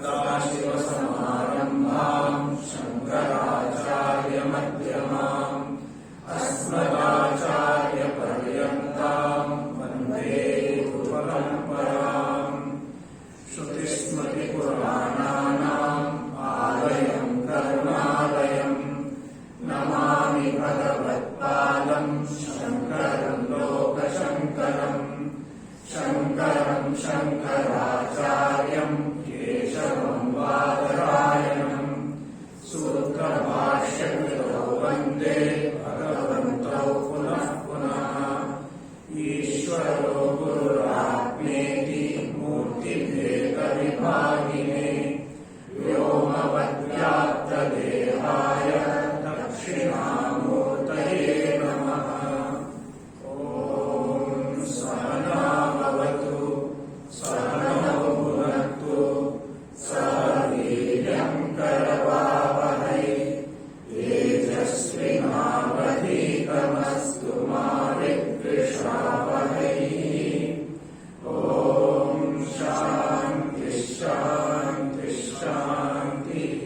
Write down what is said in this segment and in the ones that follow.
सदाशिवसमारम्भाम् शङ्कराचार्यमध्यमाम् अस्मदाचार्यपर्यन्ताम् वन्दे गुरुपरम्पराम्। श्रुतिस्मृतिपुराणानाम् आलयम् करुणालयम् नमामि भगवत्पादम् शङ्करम् लोकशङ्करम्। शङ्करम् शङ्कराचार्यम् केशवम् बादरायणम् सूत्रभाष्यकृतौ वन्दे भगवन्तौ पुनः पुनः। ईश्वरो गुरुरात्मेति मूर्तिभेदविभागिने व्योमवद्व्याप्तदेहाय दक्षिणामूर्तये नमः। ॐ सहना भवतु सहनौ भुनक्तु सह वीर्यं करवावहै तेजस्विनावधीतमस्तु मा विद्विषावहै। ॐ शान्ति शान्ति शान्तिः।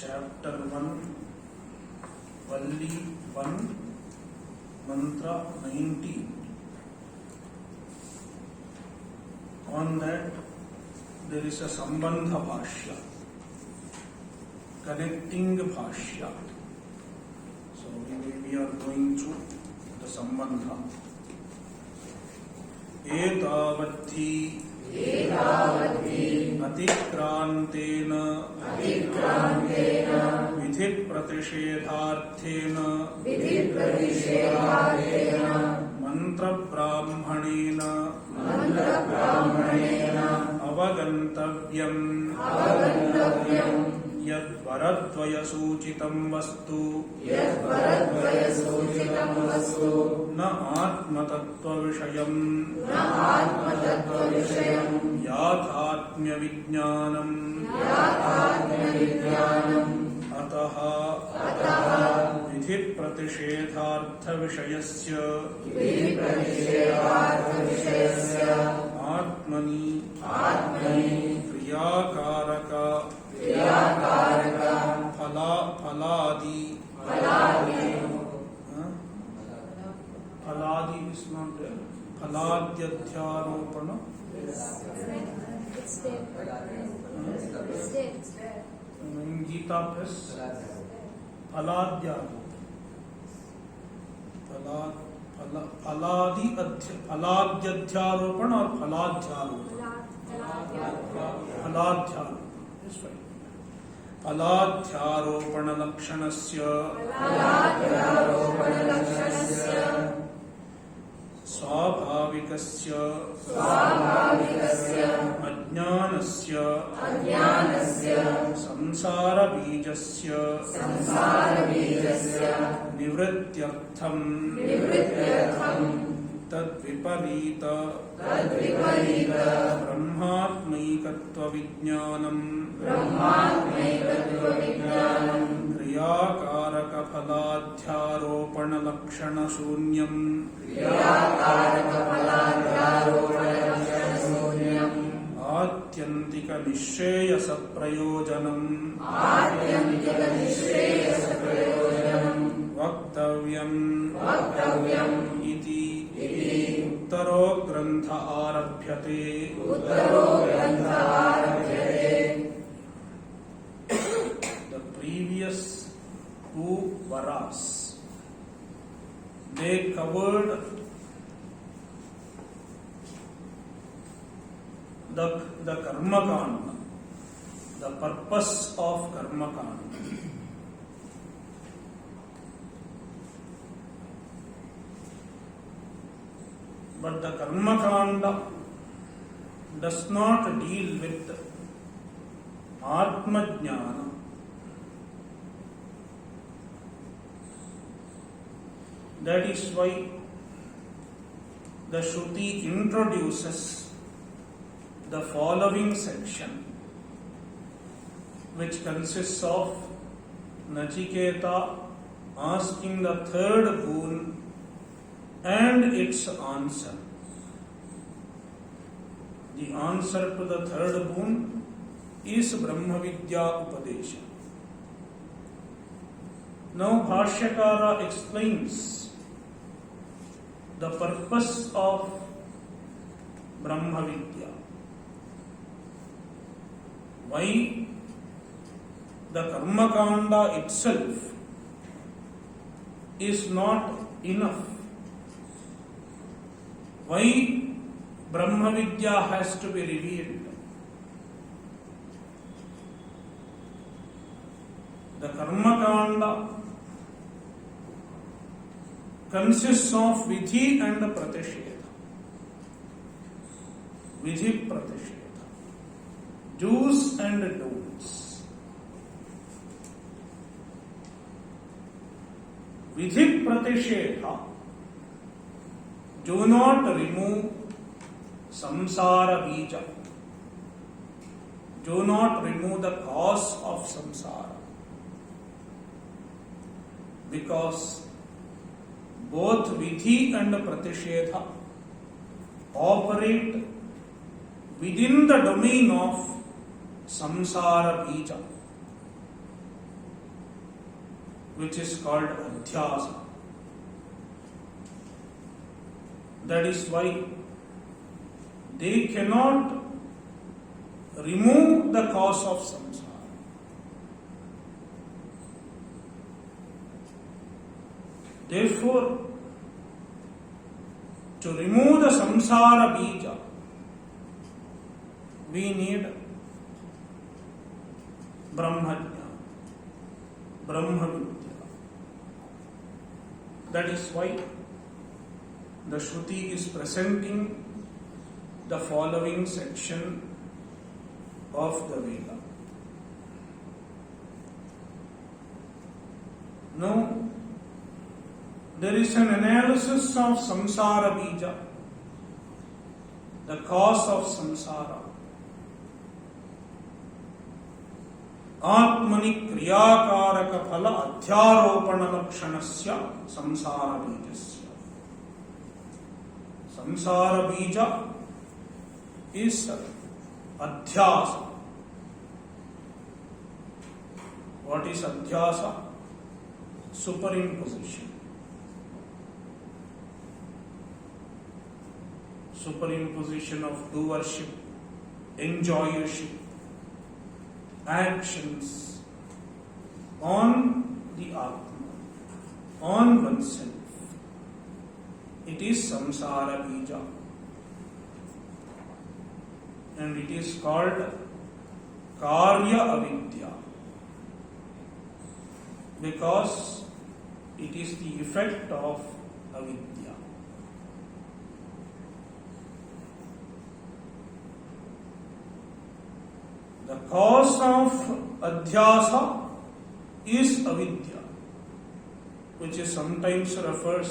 Chapter 1, Valli 1, Mantra 19. On that, there is a Sambandha Bhashya, connecting Bhashya. So we are going through the Sambandha. Etavadhi अतिक्रांतेन विधि प्रतिषेधार्थेन मंत्र ब्राह्मणेन अवगन्तव्यम् यद्वरद्वय सूचितं वस्तु न आत्मतत्त्वविषयम् याथात्म्य विज्ञानम् अतः विधि प्रतिषेधार्थ विषयस्य आत्मनि क्रियाकारक फलादि is not there. फलाद्यध्यारोपण It's there. It's there. in Gita Press फलाद्यध्यारोपण और फलाध्यारोपण That's right. फलाध्यारोपण लक्षणस्य स्वाभाविकस्य अज्ञानस्य संसार बीजस्य निवृत्त्यर्थं तद्विपरीत ब्रह्मात्मैकत्वविज्ञानम् क्रियाकारक फलाध्यारोपण लक्षण शून्यम् आत्यंतिक निश्रेयस प्रयोजनम् वक्तव्यम् इति उत्तरो ग्रंथ आरभ्यते। The previous two varas, they covered the karma kanda, the purpose of karma kanda. But the karma kanda does not deal with atma jnana. That is why the Shruti introduces the following section. which consists of Nachiketa asking the third boon and its answer. The answer to the third boon is Brahma Vidya Upadesha. Now Bhashyakara explains the purpose of Brahma Vidya. Why the Karma Kanda itself is not enough. Why Brahma Vidya has to be revealed. The Karma Kanda consists of Vidhi and Pratisheta. Vidhi Pratisheta. Do's and don'ts. Vidhi Pratisheta do not remove samsara bija. Do not remove the cause of samsara. Because both Vidhi and Pratisheta operate within the domain of samsara bija, which is called adhyasa. That is why they cannot remove the cause of samsara. Therefore, to remove the samsara bija, we need Brahmajna, Brahma Vidya. That is why the Shruti is presenting the following section of the Veda. Now, there is an analysis of samsara bija, the cause of samsara. Atmani kriyakaraka phala adhyaropana lakshanasya samsara bijasya. Samsara bija is adhyasa. What is adhyasa? Superimposition. Superimposition of doership, enjoyership, actions on the Atma, on oneself. It is samsara bija. And it is called karya avidya. Because it is the effect of avidya. The cause of adhyasa is avidya, which is sometimes referred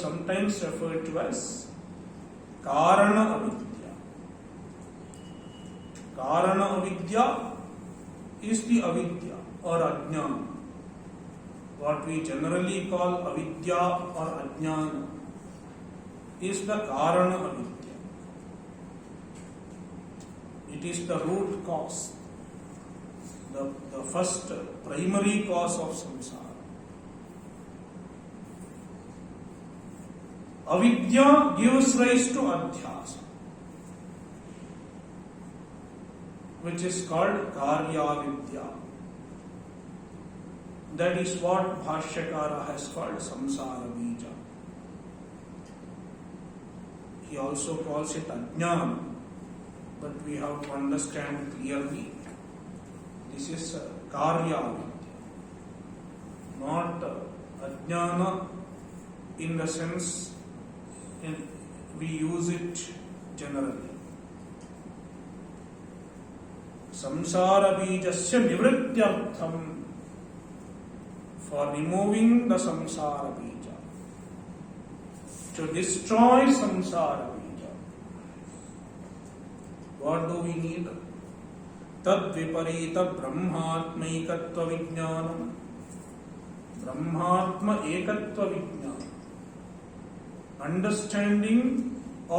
to as karana avidya. Karana avidya is the avidya or ajnana. What we generally call avidya or ajnana is the karana avidya. It is the root cause, the first primary cause of samsara. Avidya gives rise to adhyasa, which is called karya vidya. That is what Bhashyakara has called samsara bija. He also calls it ajnana, but we have to understand clearly. This is karya vidya, not ajnana in the sense we use it generally. Samsara bijasya nivrityartham, for removing the samsara bija, to destroy samsara bija. What do we need? तद्विपरीत ब्रह्मात्मैकत्व विज्ञानम, ब्रह्मात्म एकत्व विज्ञान, understanding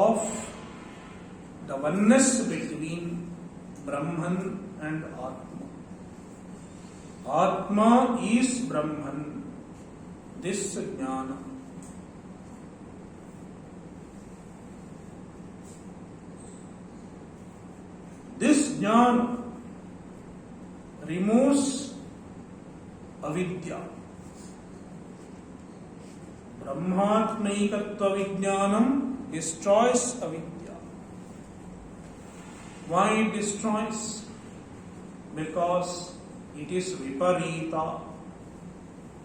of the oneness between Brahman and Atma. Atma is Brahman. This jnana. This jnana removes avidya. Brahmatmaikatva vijnanam destroys avidya. Why it destroys? Because it is viparita,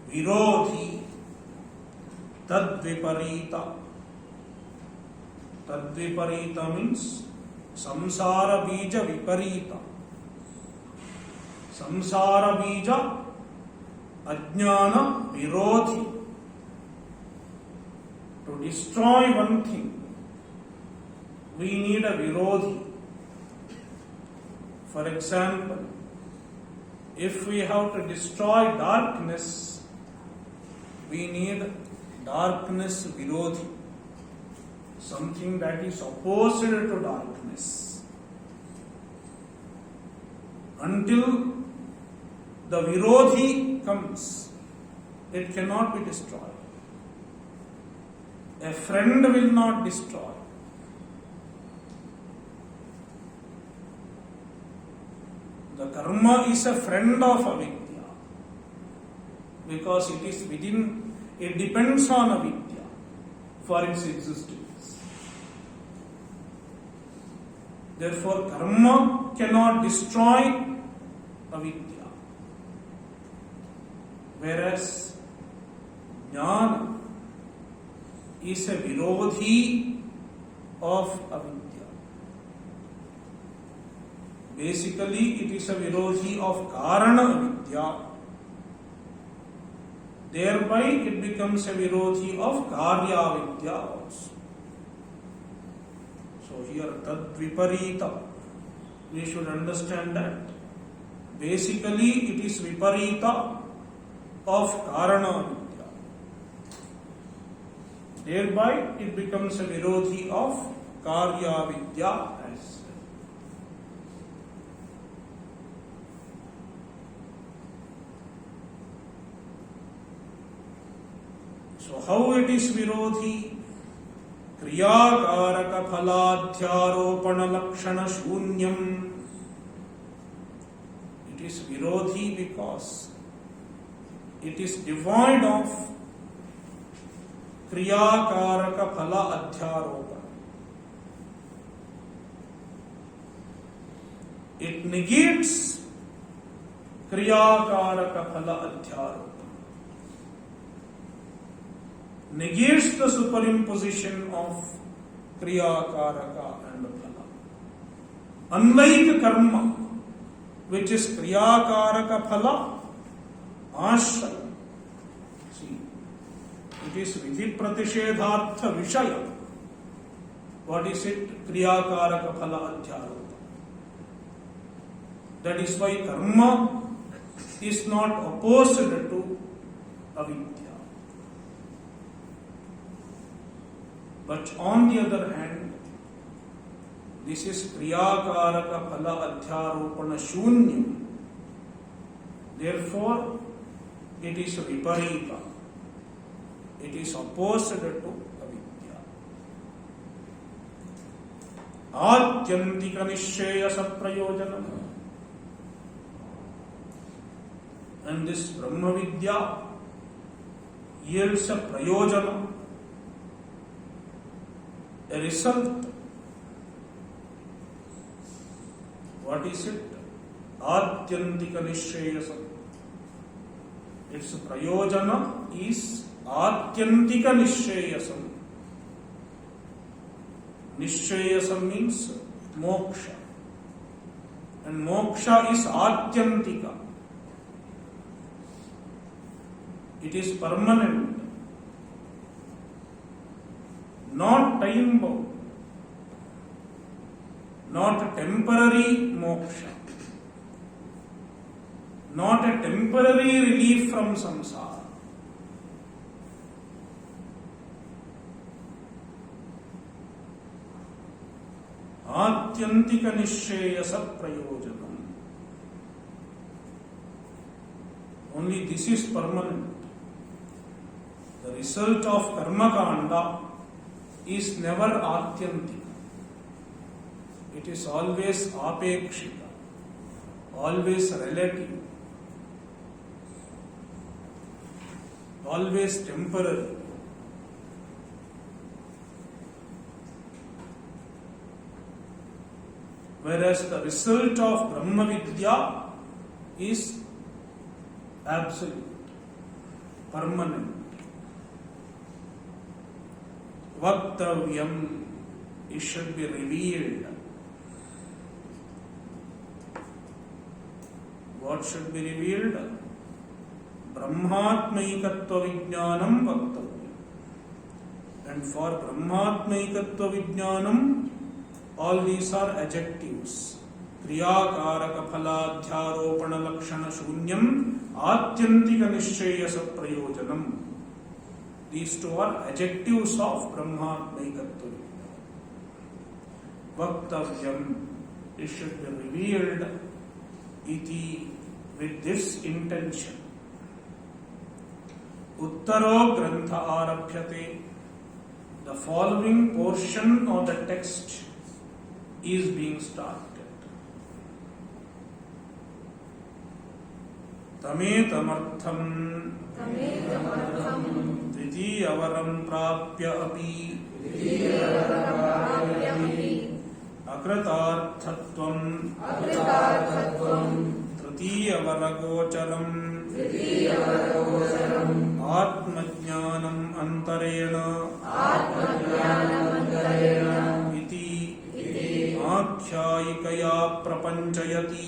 virodhi, tadviparita. Tadviparita means samsara bija viparita. Samsara bija ajnana virodhi. To destroy one thing, we need a virodhi. For example, if we have to destroy darkness, we need darkness virodhi, something that is opposed to darkness. Until the virodhi comes, it cannot be destroyed. A friend will not destroy. The karma is a friend of avidya because it depends on avidya for its existence. Therefore, karma cannot destroy avidya, whereas jnana is a virodhi of avidya. Basically, it is a virodhi of karana avidya. Thereby, it becomes a virodhi of karya avidya also. So here, tadviparita, we should understand that. Basically, it is viparita of karana avidya. Thereby, it becomes a virodhi of karya avidya as well. So how it is virodhi? Kriyakaraka phaladhyaropana lakshana shunyam. It is virodhi because it is devoid of kriyakaraka phala adhyaropana. It negates kriyakaraka phala adhyaropana. Negates the superimposition of kriya, karaka and phala. Unlike karma, which is kriya, karaka, phala, ashraya. See, it is vidhi pratishedhartha vishaya. What is it? Kriya, karaka, phala, adhyaropa. That is why karma is not opposed to avidya. But on the other hand, this is kriyakaraka phala adhyaropana shunyam. Therefore, it is viparita. It is opposed to avidya. Adyantika nishcheyasa prayojanam. And this Brahma Vidya yields a prayojanam, a result. What is it? Adyantika nishcheyasam. Its prayojana is Adyantika nishcheyasam. Nishcheyasam means moksha. And moksha is Adyantika. It is permanent, not time bound, not temporary moksha. not a temporary relief from samsara. Atyantika nishayasa prayojanam. Only this is permanent. The result of karma kanda is never atyantika. It is always apekshita, always relative, always temporary. Whereas the result of Brahma Vidya is absolute, permanent. Vaktavyam, it should be revealed. What should be revealed? Brahmatmaikatva Vijnanam Vaktavyam. And for Brahmatmaikatva Vijnanam, all these are adjectives. Kriyakaraka phaladhyaropana lakshana shunyam atyantika nishayasa prayojanam. These two are adjectives of Brahmatmaikatva. Vaktavyam, it should be revealed iti, with this intention. Uttaro grantha arabhyate. The following portion of the text is being started. Tametamartham Dvitiyavaram prapya api Akratarthatvam Tritiyavaragocharam Atmajnanam antarena iti Akhyayikaya prapanchayati.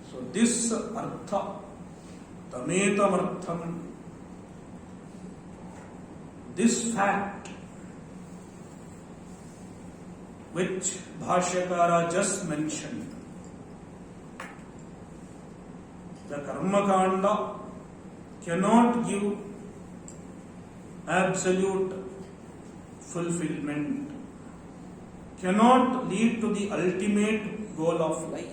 So this artha, tametamartham, this fact which Bhashyakara just mentioned, the Karmakanda cannot give absolute fulfillment, cannot lead to the ultimate goal of life.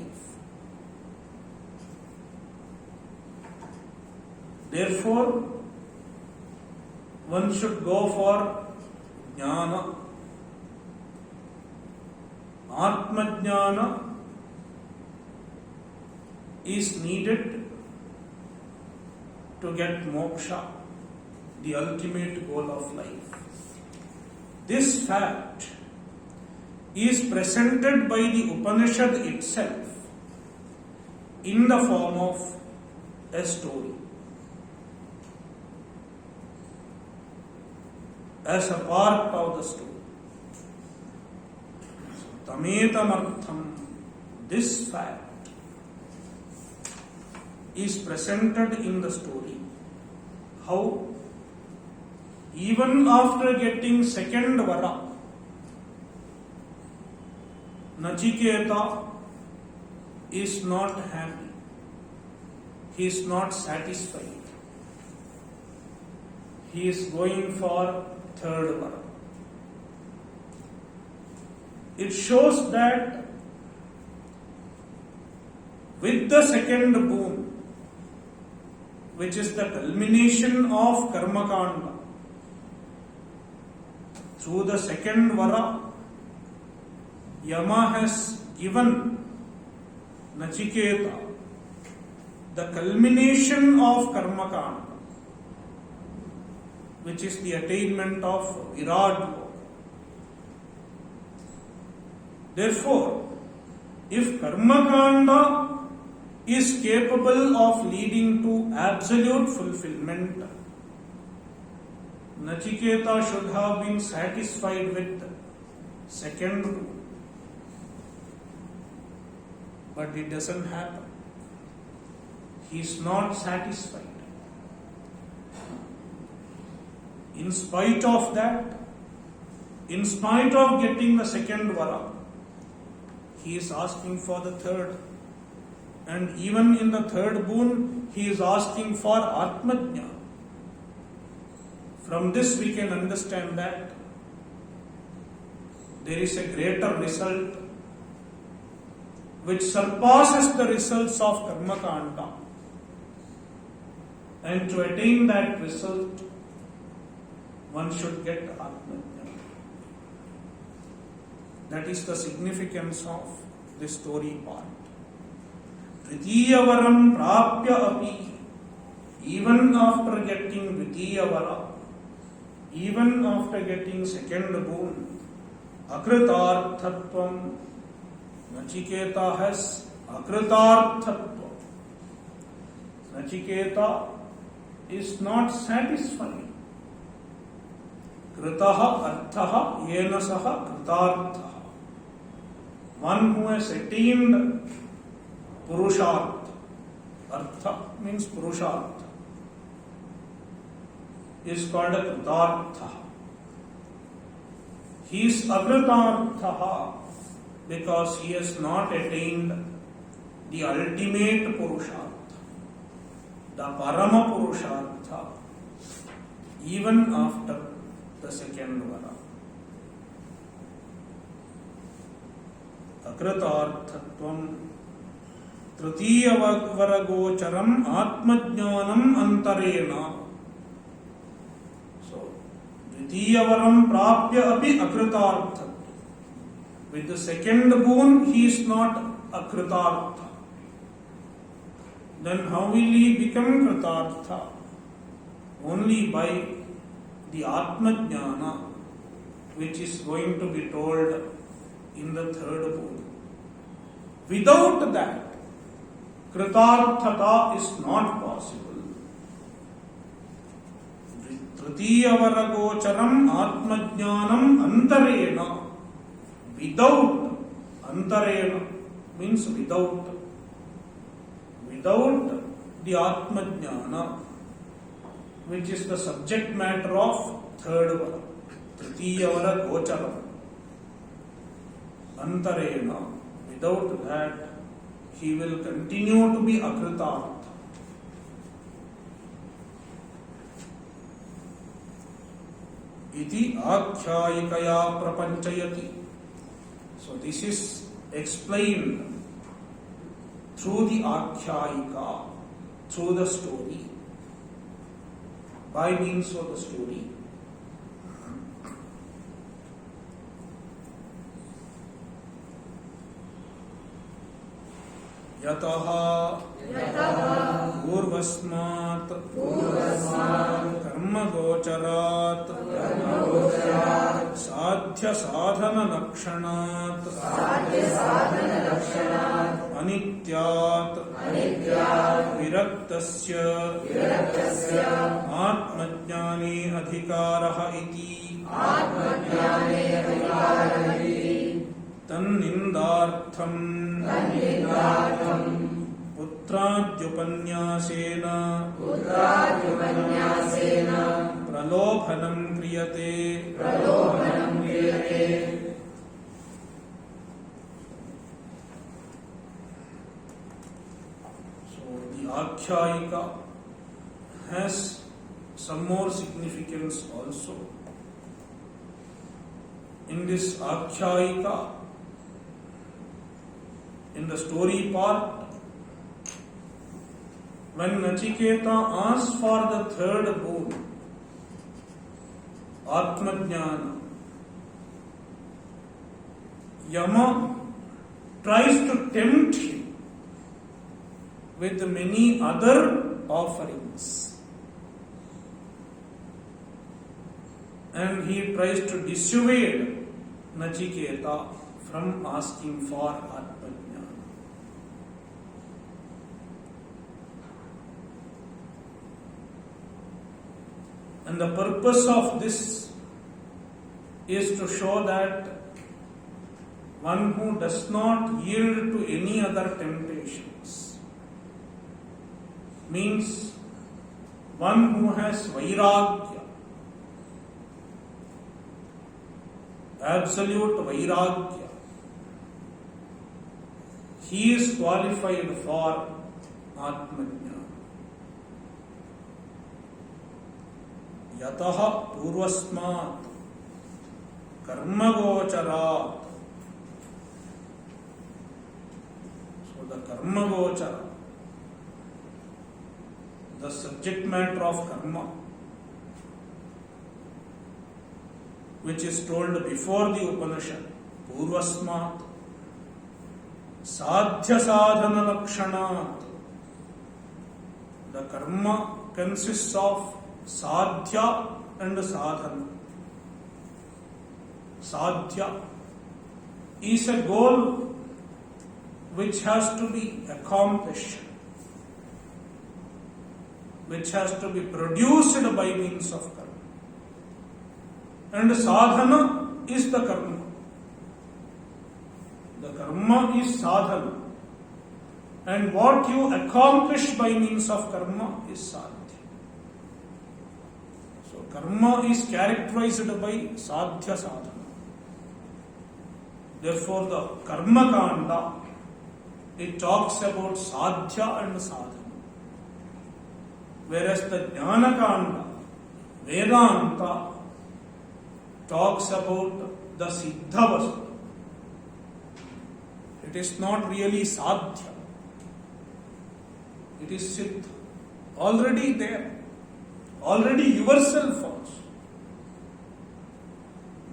Therefore, one should go for jnana. Atma jnana is needed to get moksha, the ultimate goal of life. This fact is presented by the Upanishad itself in the form of a story, as a part of the story. So, tametamartham, this fact is presented in the story. How? Even after getting second vara, Nachiketa is not happy. He is not satisfied. He is going for third vara. It shows that with the second boon, which is the culmination of Karmakanda, through the second vara, Yama has given Nachiketa the culmination of Karmakanda, which is the attainment of Virat Loka. Therefore, if Karmakanda is capable of leading to absolute fulfillment, Nachiketa should have been satisfied with second rule. But it doesn't happen. He is not satisfied. In spite of that, in spite of getting the second vara, he is asking for the third. And even in the third boon, he is asking for Atmajnana. From this we can understand that there is a greater result which surpasses the results of Karmakanda. And to attain that result, one should get Atmajnana. That is the significance of this story part. Dvitiyavaram prapya api, even after getting Dvitiyavara, even after getting second boon, Akritarthatvam, Nachiketa has Akritarthatvam. Nachiketa is not satisfied. Kritaha arthaha yena saha kritarthaha. One who has attained Purushartha. Artha means Purushartha. Is called a Kritartha. He is Akritartha because he has not attained the ultimate Purushartha, the Parama Purushartha, even after the second Vara. Akritarthatvam Tritiya Varagocharam Atmajnanam Antarena. So, Dvitiyavaram Prapya Api Akritartha. With the second boon, he is not Akritartha. Then how will he become Kritartha? Only by the Atmajnana, which is going to be told in the third boon. Without that, Kritarthata is not possible. Tritiyavaragocharam Atmajnanam Antarena. Without, Antarena means without the Atmajnana, which is the subject matter of third vara, Tritiyavaragocharam Antarena. Without that, he will continue to be Akritartha. Iti Akhyayikaya Prapanchayati. So this is explained through the Akhyayika, through the story, by means of the story. Yataha Purvasmat Karma Gocharat Sadhya Sadhana Lakshanat Anityat Viraktasya Atmajnani Adhikaraha iti Tannindartham Putradyupanyasena Pralobhanam kriyate. So the Akhyayika has some more significance also. In this Akhyayika, in the story part, when Nachiketa asks for the third boon, Atmajnana, Yama tries to tempt him with many other offerings. And he tries to dissuade Nachiketa from asking for Atmajnana. And the purpose of this is to show that one who does not yield to any other temptations means one who has Vairagya, absolute Vairagya, he is qualified for Atmajnana. Yataha purvasmat karmagocharat. So the karmagochara, the subject matter of karma, which is told before the Upanishad, purvasmat sadhya sadhana lakshanat. The karma consists of sadhya and sadhana. Sadhya is a goal which has to be accomplished, which has to be produced by means of karma. And sadhana is the karma. The karma is sadhana. And what you accomplish by means of karma is sadhya. So karma is characterized by sadhya sadhana. Therefore the karma kanda, it talks about sadhya and sadhana. Whereas the jnana kanda, Vedanta, talks about the siddha vastu. It is not really sadhya. It is siddha. Already there. Already yourself also.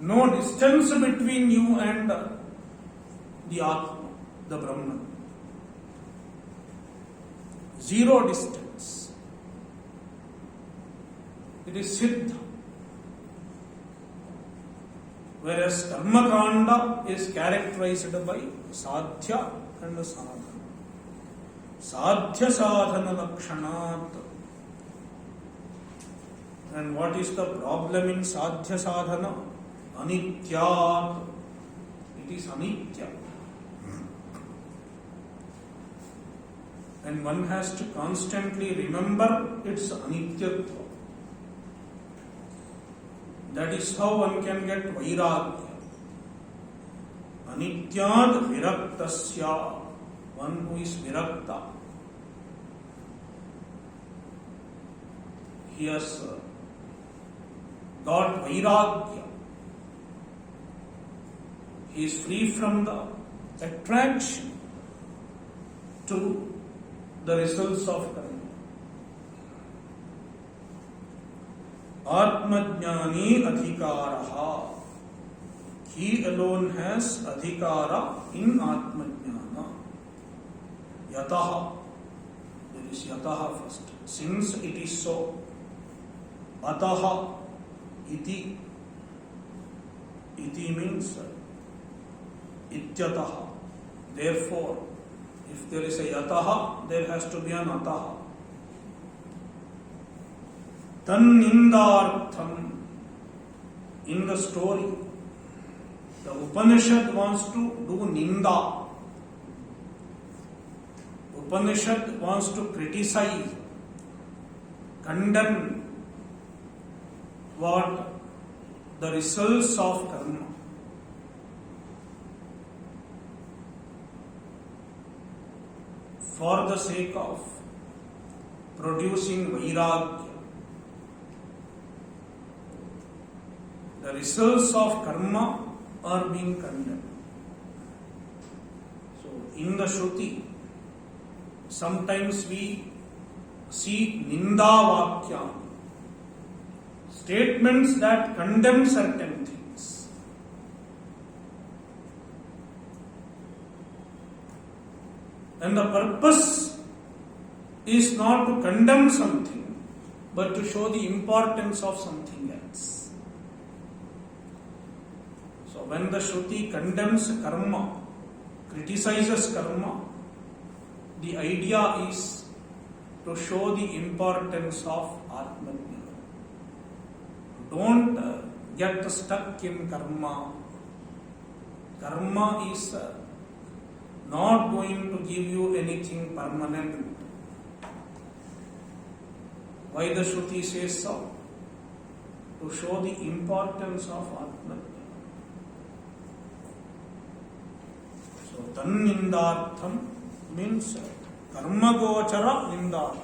No distance between you and the Atma, the Brahman. Zero distance. It is siddha. Whereas karma kanda is characterized by sadhya and sadhana. Sadhya sadhana lakshanat. And what is the problem in sadhya sadhana? Anityat. It is anitya. And one has to constantly remember its anityatva. That is how one can get vairagya. Anityad viraktasya. One who is virakta. He has got vairagya. He is free from the attraction to the results of karma. Atmajnani adhikaraha. He alone has adhikara in Atmajnana. Yataha. There is yataha first. Since it is so. Ataha iti. Iti means ityataha. Therefore, if there is a yataha, there has to be an ataha. Tannindartham. In the story, the Upanishad wants to do ninda. Upanishad wants to criticize, condemn what the results of karma. For the sake of producing vairagya. The results of karma are being condemned. So, in the Shruti, sometimes we see ninda vakya, statements that condemn certain things. And the purpose is not to condemn something, but to show the importance of something else. So when the Shruti condemns karma, criticizes karma, the idea is to show the importance of Atmajnana. Don't get stuck in karma. Karma is not going to give you anything permanent. Why the Shruti says so? To show the importance of Atmajnana. So Tannindartham means karmagochara nindartham.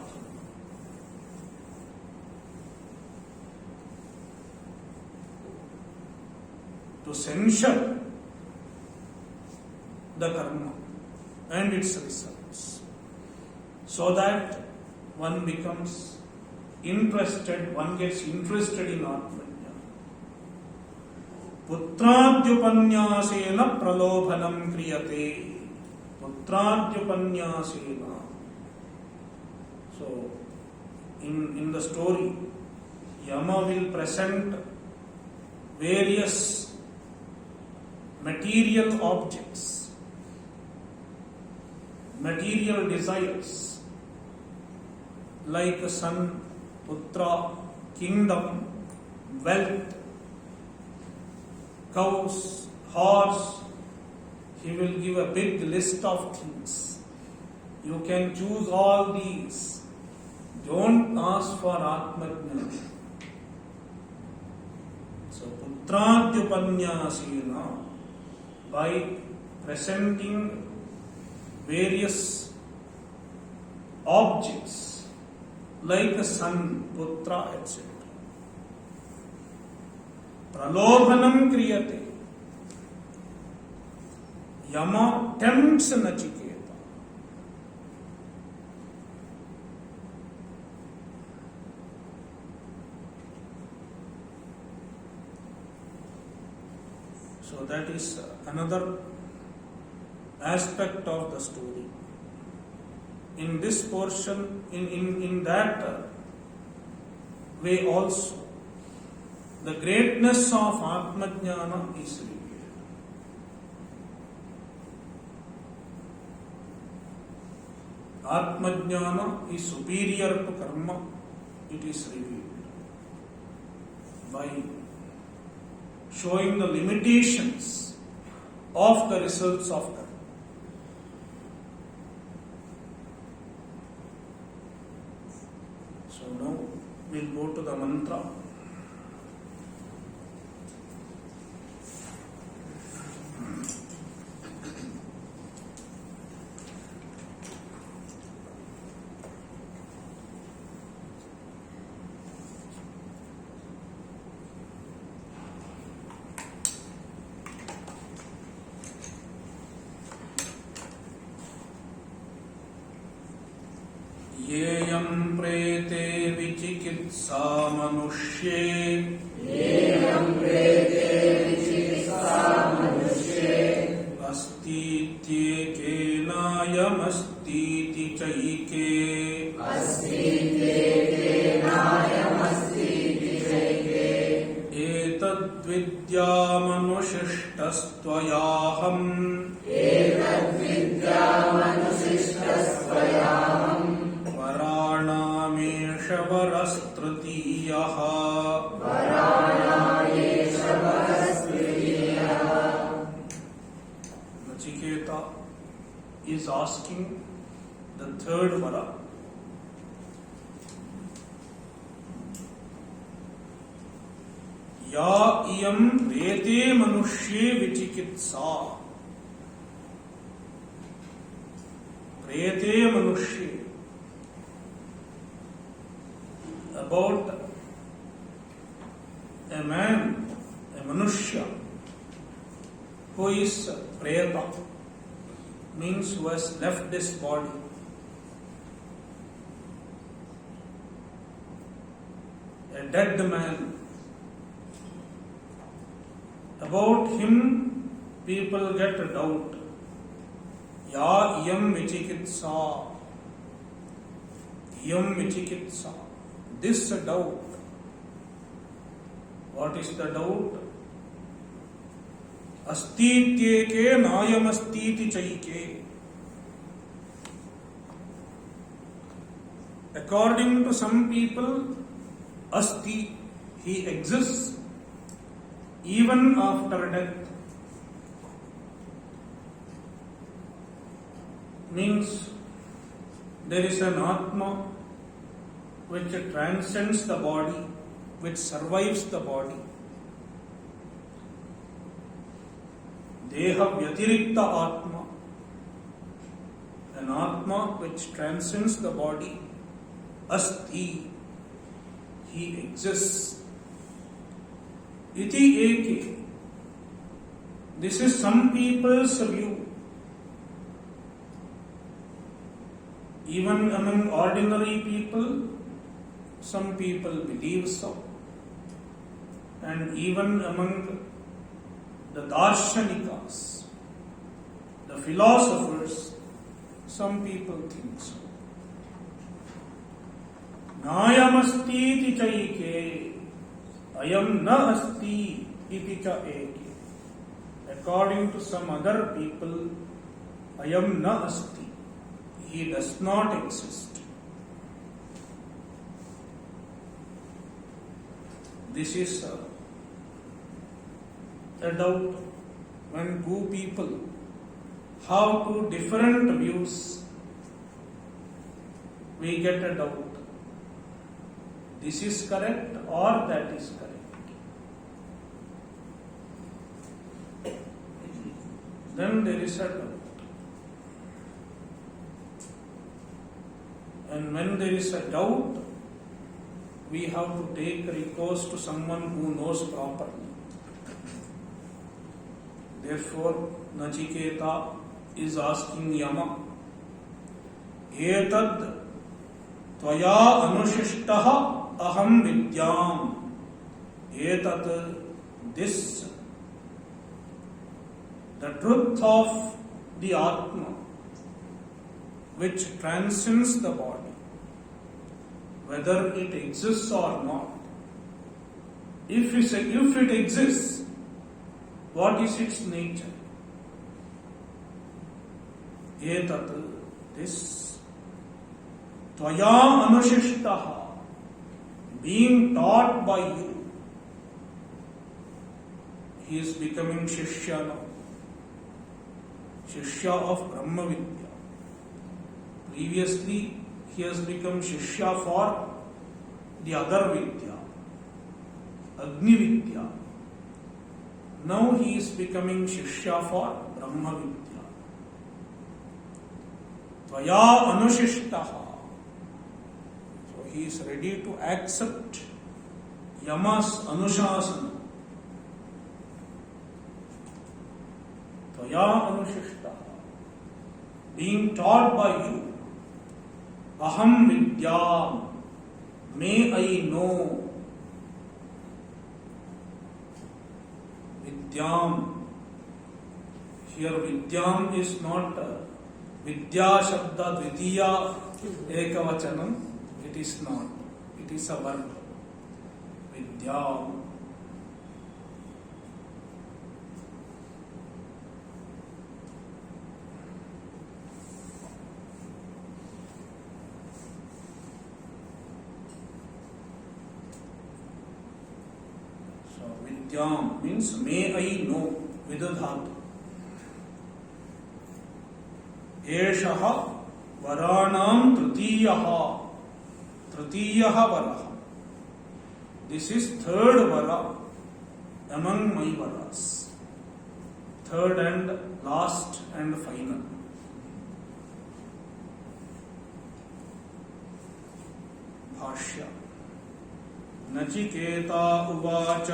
To censure the karma and its results, so that one becomes interested, one gets interested in Atmajnana. Putradyupanyasena pralobhanam kriyate. Putradyupanyasena. So, in the story, Yama will present various material objects, material desires, like son, putra, kingdom, wealth, cows, horse. He will give a big list of things. You can choose all these. Don't ask for Atmajnana. So, Putradyupanyasena, by presenting various objects like a son, putra, etc. Pralobhanam kriyate. Yama tempts Nachiketa. So that is another aspect of the story. In this portion, in that way also, the greatness of Atmajnana is revealed. Atmajnana is superior to karma, it is revealed by showing the limitations of the results of karma. So now we'll go to the mantra. येयं प्रेते विचिकित्सा मनुष्ये अस्तीत्येकेनायमस्तीति चैके एतद्विद्यामनुशिष्टस्त्वयाहम् वराणामेष वरस्तृतीयः. Nachiketa is asking the third vara. या इयं प्रेते मनुष्ये विचिकित्सा. प्रेते मनुष्ये, about a man, a manushya, who is preta, means who has left this body. A dead man. About him, people get a doubt. Ya iyam vichikitsa. Iyam vichikitsa. This doubt. What is the doubt? Astityeke nayamastiti chaike. According to some people, asti, he exists even after death. Means there is an Atma which transcends the body, which survives the body. Deha Vyatirikta Atma. an Atma which transcends the body, asti, he exists. Iti eke. This is some people's view. Even among ordinary people, some people believe so. And even among the Darshanikas, the philosophers, some people think so. Nayamasti iti chaike, ayam na asti iti cha eke. According to some other people, ayam na asti, he does not exist. This is a doubt. When two people have two different views, we get a doubt. This is correct or that is correct. Then there is a doubt. And when there is a doubt, we have to take recourse to someone who knows properly. Therefore, Nachiketa is asking Yama, Etad tvaya anushishtaha aham vidyam. Etad, this, the truth of the Atma, which transcends the body, whether it exists or not. If it exists, what is its nature? Etat, this, tvaya anushishtaha, being taught by you. He is becoming Shishya now. Shishya of Brahma Vidya. Previously, he has become Shishya for the other Vidya, Agni Vidya. Now he is becoming Shishya for Brahma Vidya. Tvaya anushishtaha. So he is ready to accept Yama's anushasana. Tvaya anushishtaha. Being taught by you. Aham vidyam, may I know. Vidyam. Here Vidyam is not Vidya Shabda Dvitiya Ekavachanam. It is not. It is a verb. Vidyam. Vidyam means may I know, vidadhatu. Eshaha varanam tritiyaha. Tritiyaha varaha. This is third vara among my varas. Third and last and final. Bhashya. Nachiketa उवाच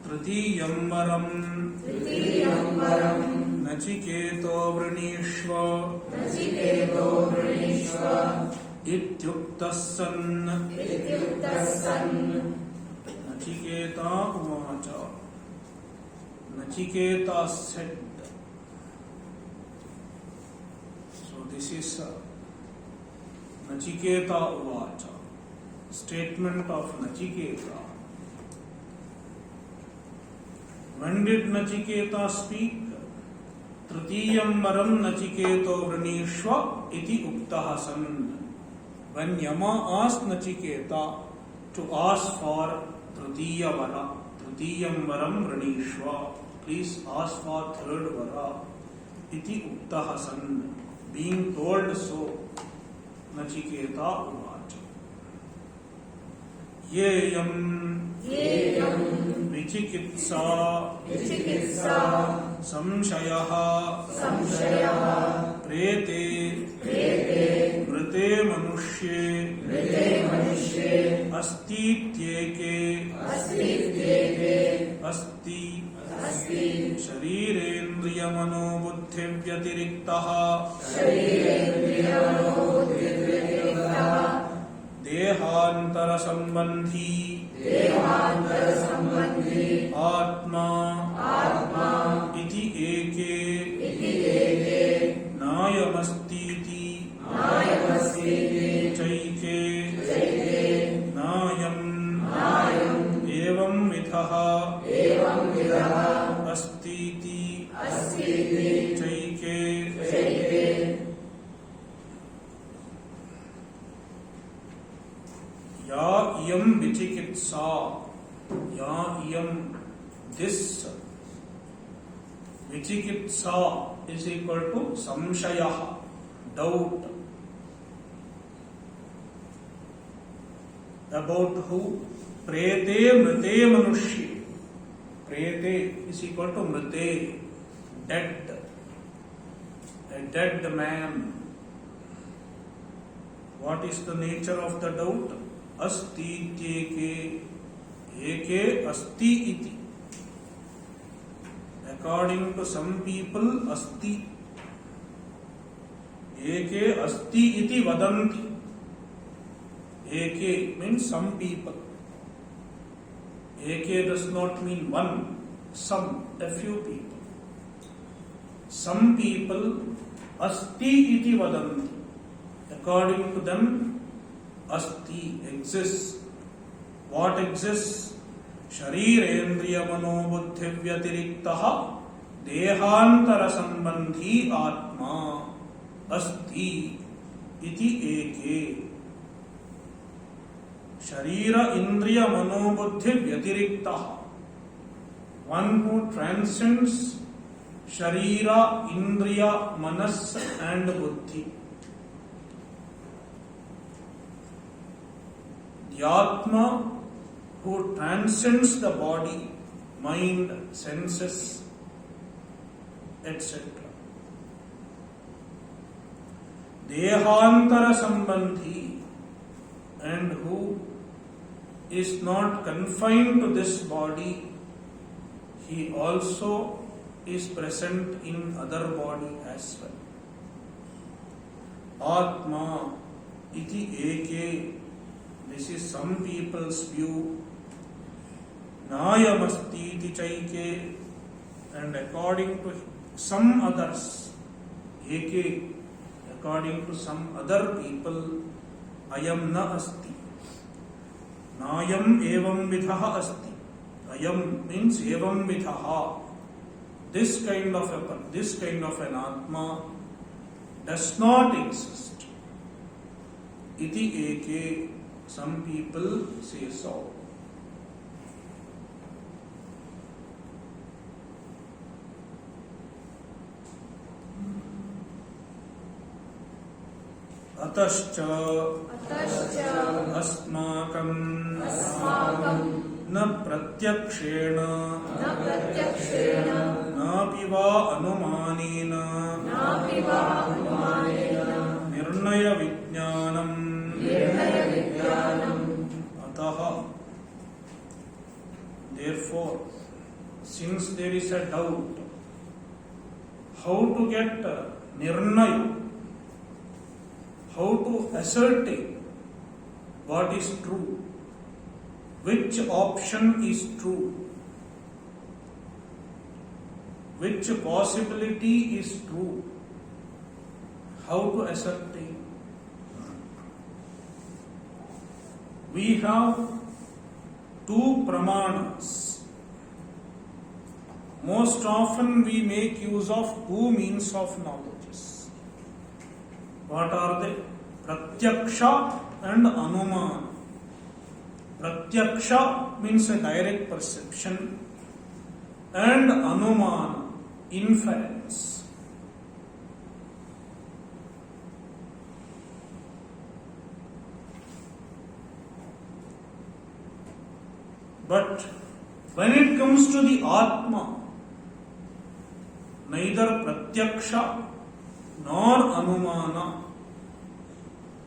तृतीयं वरम् नचिकेतो वृणीष्व इत्युक्तः सन् नचिकेता उवाच Nachiketa said. So this is Nachiketa Uvacha, statement of Nachiketa. When did Nachiketa speak? Tritiyam varam Nachiketo vranishva iti uktaha san. When Yama asked Nachiketa to ask for Tritiya vara, Tritiyam varam vranishva, please ask for third vara, iti uktaha san, being told so, Nachiketa uvacha. Yeyam विचिकित्सा विचिकित्सा संशयः संशयः प्रेते मृते मनुष्ये अस्तीत्येके अस्ति शरीरेन्द्रियमनोबुद्धिव्यतिरिक्तः देहान्तरसम्बन्धी आत्मा इति एके नायमस्तीति चैके नायम् एवं विधः अस्तीति चैके या इयं विचिकित्सा या इयं this विचिकित्सा is equal to samshaya, doubt about who? Prete mrite manushye. Prete is equal to mrite, dead, a dead man. What is the nature of the doubt? Asti ityeke, eke asti iti. According to some people, asti. Eke asti iti vadanti. Eke means some people. Eke does not mean one, some, a few people. Some people, asti iti vadanti. According to them, asti exists. What exists? शरीरेन्द्रिय मनोबुद्धि व्यतिरिक्तः देहांतर संबंधी आत्मा अस्ति इति एके. शरीर इंद्रिय मनोबुद्धि व्यतिरिक्तः, one who transcends sharira, indriya, manas and buddhi. The Atma who transcends the body, mind, senses, etc. Dehantara sambandhi, and who is not confined to this body, he also is present in other body as well. Atma iti eke, this is some people's view. Nayamasti iti chaike, and according to some others, eke, according to some other people, ayam na asti. Nayam evam vidhaha asti. Ayam means evam vidhaha. This kind of an atma does not exist. Iti eke, some people say so. अतश्च अस्माकं न प्रत्यक्षेण नापि वा अनुमानेन निर्णय विज्ञानम् अतः, therefore, since there is a doubt, how to get nirnaya, how to ascertain what is true, which option is true, which possibility is true, how to ascertain. We have two pramanas. Most often we make use of two means of knowledges. What are they? Pratyaksha and Anumana. Pratyaksha means a direct perception, and Anumana, inference. But When it comes to the Atma, neither Pratyaksha nor Anumana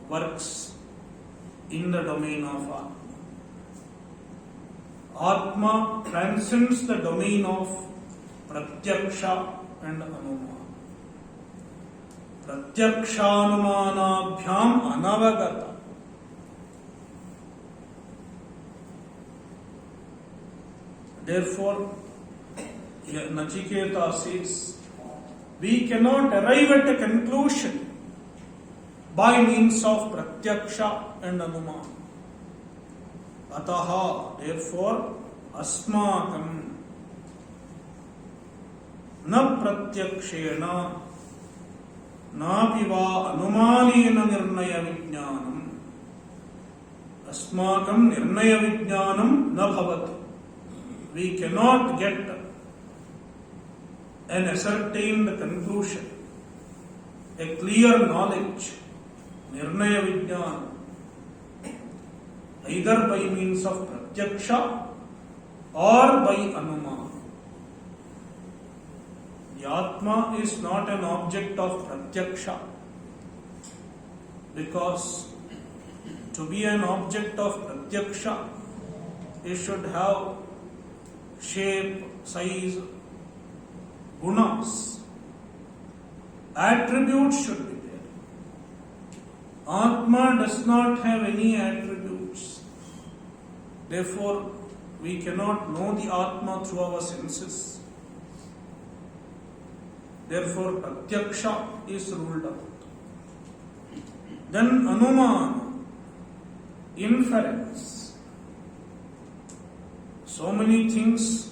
works in the domain of Atma. Atma transcends the domain of Pratyaksha and Anumana. Pratyakshanumanabhyam anavagata. Therefore, Nachiketa says, we cannot arrive at a conclusion by means of Pratyaksha and Anumana. Ataha, therefore, asmakam na pratyakshena napi va anumanena nirnaya vijnanam. Asmakam nirnaya vijnanam na bhavati. We cannot get an ascertained conclusion, a clear knowledge, nirnaya vijnana, either by means of pratyaksha or by anumana. The Atma is not an object of pratyaksha, because to be an object of pratyaksha, it should have shape, size, gunas, attributes should be there. Atma does not have any attributes. Therefore, we cannot know the Atma through our senses. Therefore, Pratyaksha is ruled out. Then Anumana, inference. So many things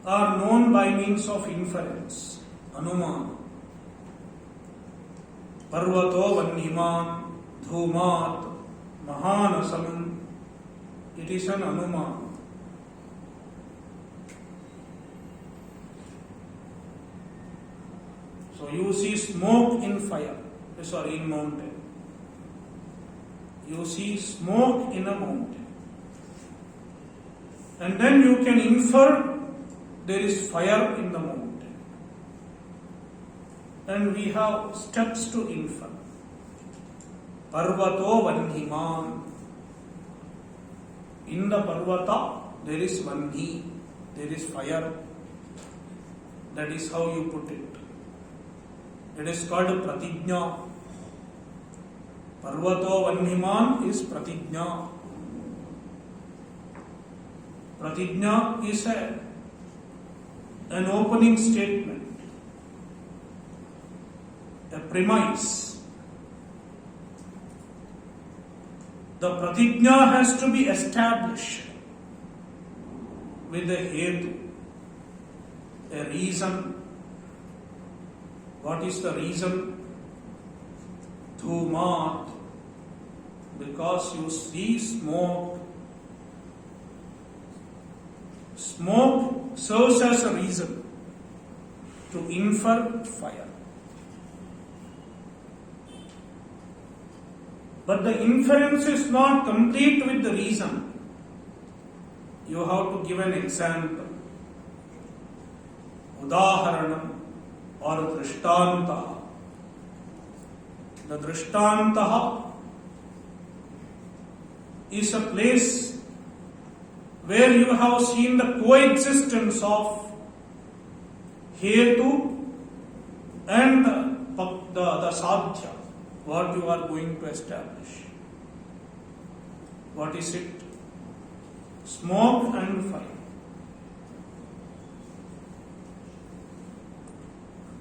are known by means of inference. Anumana. Parvato Vanniman, Dhumat, Mahanasam. It is an Anumana. So you see smoke in fire, in mountain. You see smoke in a mountain. And then you can infer there is fire in the mountain. And we have steps to infer. Parvato Vanhiman. In the Parvata there is Vanhi, there is fire. That is how you put it. It is called Pratijna. Parvato Vanhiman is Pratijna. Pratijna is an opening statement, a premise. The Pratijna has to be established with a hetu, a reason. What is the reason? Dhumat, because you see smoke. Smoke serves as a reason to infer fire. But the inference is not complete with the reason. You have to give an example. Udaharanam or Drishtantaha. The Drishtantaha is a place where you have seen the coexistence of Hetu and the Sadhya, what you are going to establish. What is it? Smoke and fire.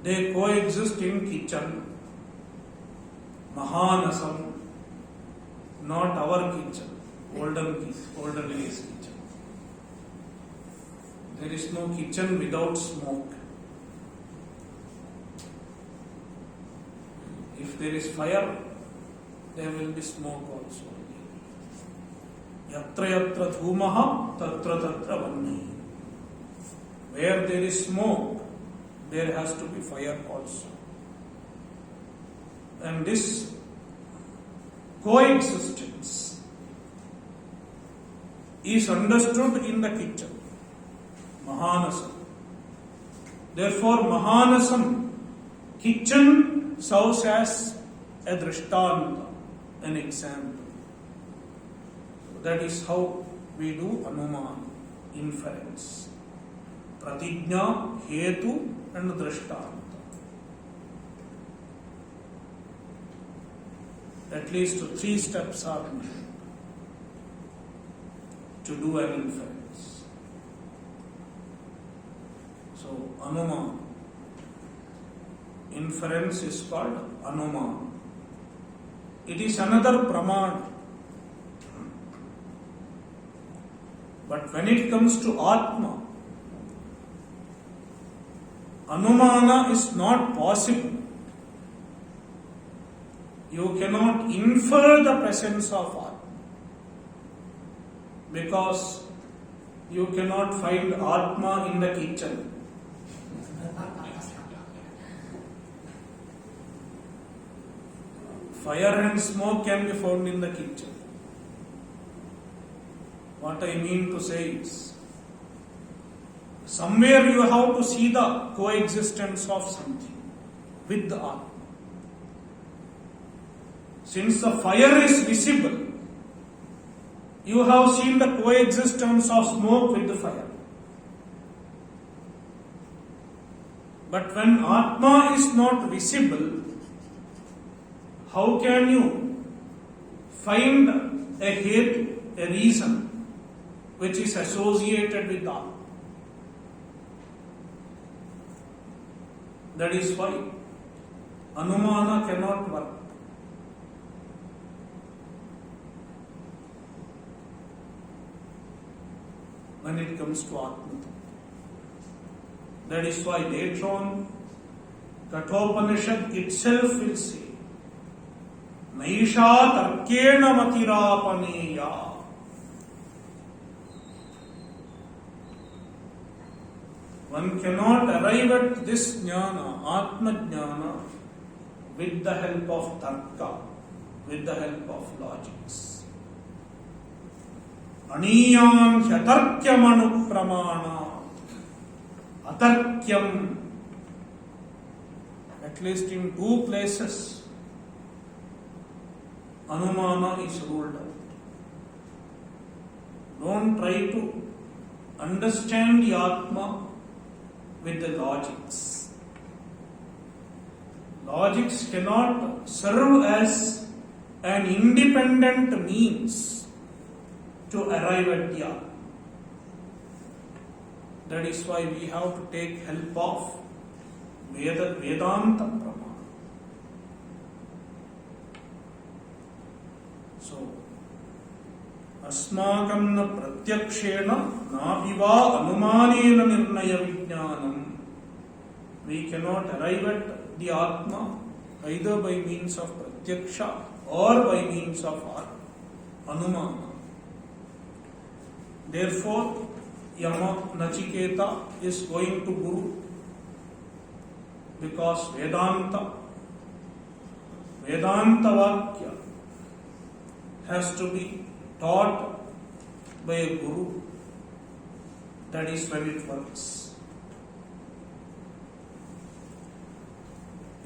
They coexist in kitchen. Mahanasam, not our kitchen, olden days kitchen. There is no kitchen without smoke. If there is fire, there will be smoke also. Yatra yatra dhumaha tatra tatra vanni. Where there is smoke, there has to be fire also. And this coexistence is understood in the kitchen. Mahanasam. Therefore, Mahanasam, kitchen serves as a drishtanta, an example. That is how we do Anuman, inference. Pratigna, Hetu and Drishtanta. At least 3 steps are needed to do an inference. So, Anuman. Inference is called Anuman. It is another Pramana. But when it comes to Atma, Anumana is not possible. You cannot infer the presence of Atma because you cannot find Atma in the kitchen. Fire and smoke can be found in the kitchen. What I mean to say is, somewhere you have to see the coexistence of something with the Atma. Since the fire is visible, you have seen the coexistence of smoke with the fire. But when Atma is not visible, how can you find a hetu, a reason which is associated with Atma? That is why Anumana cannot work. When it comes to Atma. That is why later on, Kathopanishad itself will say, Naisha tarkena matirapaneya. One cannot arrive at this jnana, Atma jnana, with the help of tarka, with the help of logics. Aniyam hyatarkyam anupramana. Atarkyam. At least in 2 places, Anumana is ruled out. Don't try to understand the Atma with the logics. Logics cannot serve as an independent means to arrive at the Atma. That is why we have to take help of Vedanta Pramana. So, अस्माकं न प्रत्यक्षेण नाभिवा अनुमानेन निर्णय विज्ञानम. We cannot arrive at the Atma either by means of pratyaksha or by means of anumana. Therefore, Yama Nachiketa is going to Guru because Vedanta Vakya has to be taught by a Guru. That is when it works.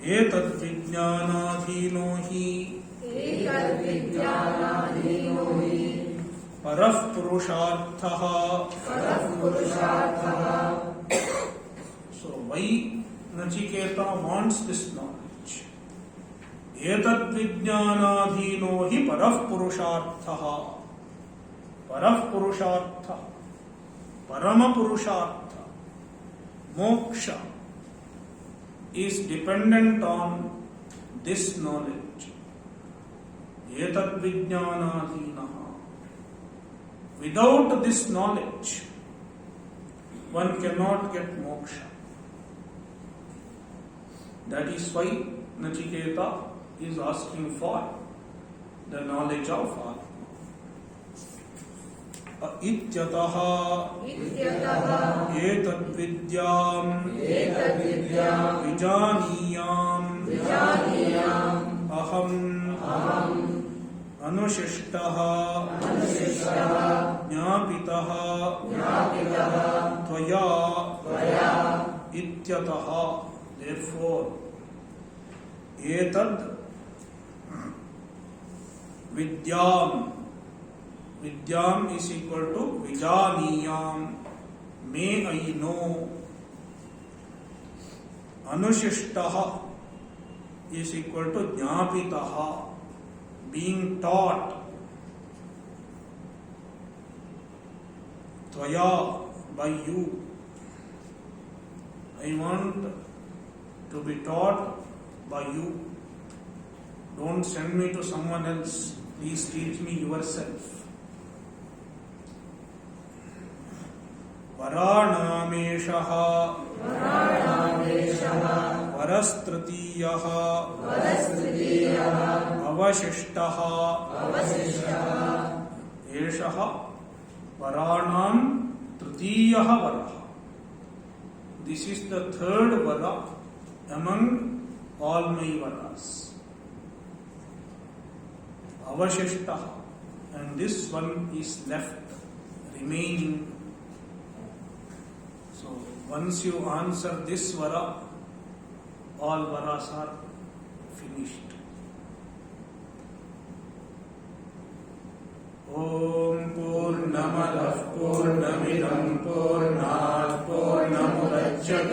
Etad vijnanadhino hi Parah Purusharthaha. So why Nachiketa wants this knowledge? Etad vijnanadhino hi Parah Purusharthaha. Parah Purushartha, Parama Purushartha, Moksha is dependent on this knowledge. Etad vijnanadhinaha. Without this knowledge, one cannot get moksha. That is why Nachiketa is asking for the knowledge of Atma. Ityataha etad vidyam vijaniyam aham anushishtaha ज्ञापितः त्वया इत्यतः therefore एतद् विद्याम is equal to विजानीयाम may I know अनुशिष्टः is equal to ज्ञापितः being taught त्वया by you. I want to be taught by you. Don't send me to someone else. Please teach me yourself. वराणामेषः वरस्तृतीयः अवशिष्टः एषः वराणां तृतीयः वरः. This is the third vara among all my varas. Avashishtaha, and this one is left remaining. So once you answer this vara, all varas are finished. Om Purnamadah Purnamidam Purnat Purnamudachyate